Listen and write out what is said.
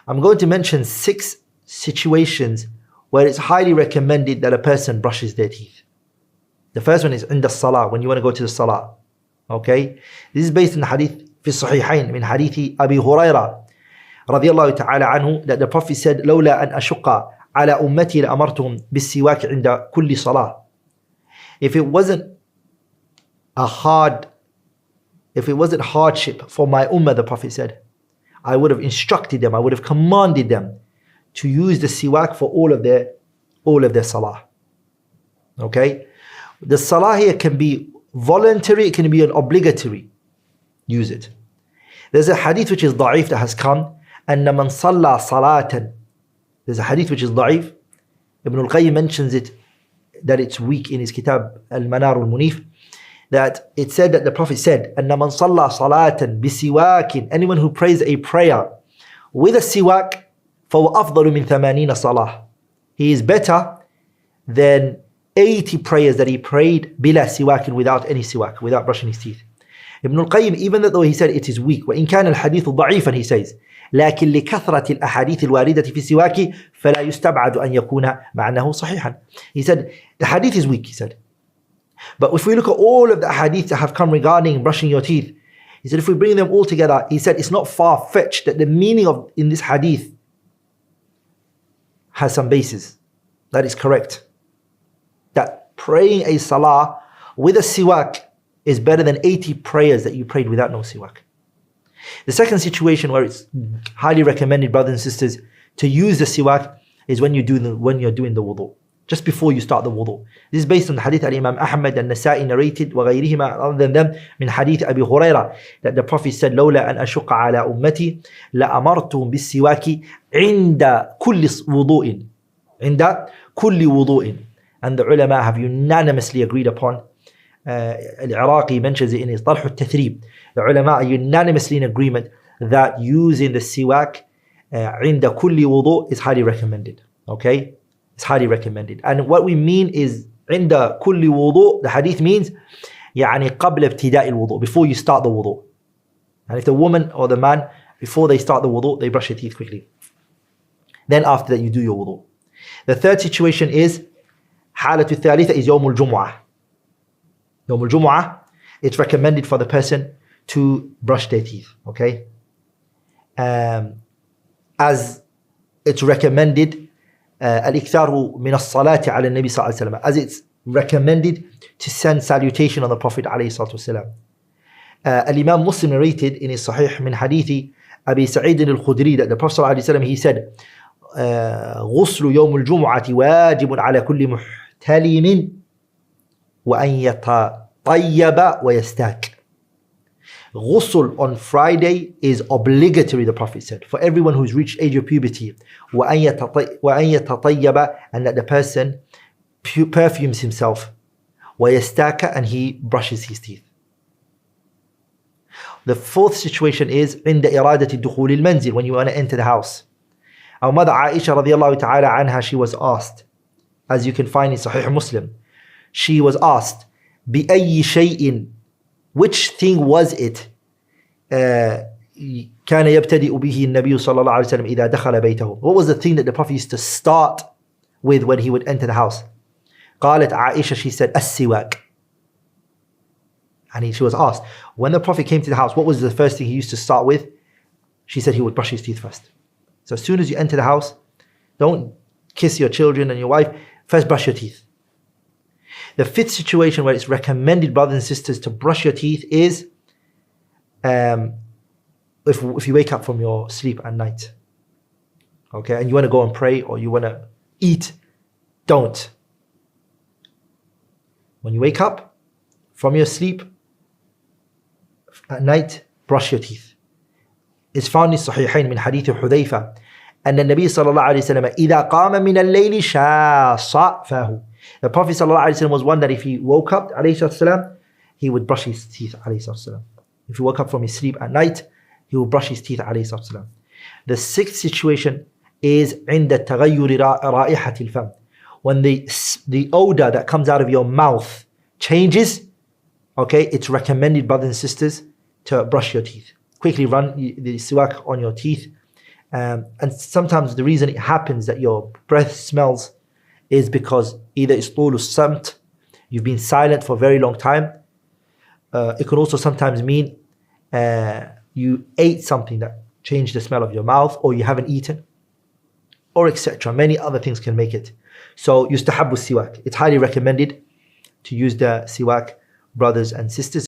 I'm going to mention 6 situations where it's highly recommended that a person brushes their teeth. The first one is in the salah, when you want to go to the salah. Okay, this is based on the hadith في الصحيحين من حديث 𝗪𝗲 رضي الله تعالى عنه, that the Prophet said, لولا أن أشق على أمتي لأمرتهم بالسواك عند كل صلاة. If it wasn't hardship for my ummah, the Prophet said, I would have instructed them, I would have commanded them to use the siwak for all of their salah. Okay, the salah here can be voluntary, it can be an obligatory. Use it. There's a hadith which is da'if that has come, أن من صلى صلاة. There's a hadith which is da'if. Ibn al-Qayyim mentions it, that it's weak in his kitab 𝗪𝗵𝗲𝗀𝗀𝗎, that it said that the Prophet said, أن من صلى صلاة بسواك, anyone who prays a prayer with a siwak, فهو أفضل من 80 صلاة. He is better than 80 prayers that he prayed بلا siwak, without any siwak, without brushing his teeth. Ibn al-Qayyim, even though he said it is weak, وإن كان الحديث ضعيفا, he says, لكن لكثرة الأحاديث الواردة في السواك فلا يستبعد أن يكون معناه صحيحا. He said the hadith is weak, he said, but if we look at all of the hadiths that have come regarding brushing your teeth, he said if we bring them all together, he said it's not far-fetched that the meaning of in this hadith has some basis. That is correct, that praying a salah with a siwak is better than 80 prayers that you prayed without no siwak. The second situation where it's highly recommended, brothers and sisters, to use the siwak is when you're doing the wudu, just before you start the wudu. This is based on the hadith Imam Ahmad and Nasa'i narrated, وغيرهما, other than them, من حديث 𝗪𝗲 that the Prophet said, لولا أن أشق على أمتي لأمرتهم بالسواك عند كل وضوء. عند كل وضوء. And the ulama have unanimously agreed upon. Al-Iraqi mentions it in his 𝗨𝗀𝗀𝗱𝗏. The ulama are unanimously in agreement that using the siwak عند كل وضوء is highly recommended. Okay, it's highly recommended. And what we mean is عند كل وضوء, the hadith means يعني قبل ابتداء الوضوء, before you start the wudu. And if the woman or the man, before they start the wudu, they brush their teeth quickly. Then after that you do your wudu. The third situation is حالة الثالثة is يوم الجمعة. يوم الجمعة, it's recommended for the person to brush their teeth. Okay, as it's recommended الإكثار من الصلاة على النبي صلى الله عليه وسلم, as it's recommended to send salutation on the Prophet عليه الصلاة والسلام. Al-Imam Muslim narrated in his Sahih من حديث أبي سعيد الخدري that the Prophet صلى الله عليه وسلم, he said, غسل يوم الجمعة واجب على كل محتلم وأن يتطيب ويستاك. Ghusl on Friday is obligatory, the Prophet said, for everyone who's reached age of puberty. وأن يتطيب, and that the person perfumes himself. ويستاك, and he brushes his teeth. The fourth situation is عند إرادة دخول المنزل, when you want to enter the house. Our mother Aisha radiallahu ta'ala anha, she was asked, as you can find in Sahih Muslim, she was asked, بأي شيء, which thing was it كان يبتدئ به النبي صلى الله عليه وسلم إذا دخل بيته? What was the thing that the Prophet used to start with when he would enter the house? قالت عائشة, she said, السواك. And she was asked, when the Prophet came to the house, what was the first thing he used to start with? She said he would brush his teeth first. So as soon as you enter the house, don't kiss your children and your wife, first brush your teeth. The fifth situation where it's recommended, brothers and sisters, to brush your teeth is if you wake up from your sleep at night, okay, and you want to go and pray or you want to eat, don't. When you wake up from your sleep at night, brush your teeth. It's found in Sahihain min hadith حذيفة أن النبي صلى الله عليه وسلم إذا قام من الليل شاص فاه. The Prophet ﷺ was one that if he woke up, ﷺ, he would brush his teeth. ﷺ. If he woke up from his sleep at night, he would brush his teeth. ﷺ. The sixth situation is عند تغير رائحة الفم. When the odor that comes out of your mouth changes, okay, it's recommended, brothers and sisters, to brush your teeth. Quickly run the siwak on your teeth And sometimes the reason it happens that your breath smells is because either it's 𝗨𝘀 you've been silent for a very long time. It can also sometimes mean you ate something that changed the smell of your mouth, or you haven't eaten, or etc. Many other things can make it. So يستحب السواك. It's highly recommended to use the siwak, brothers and sisters.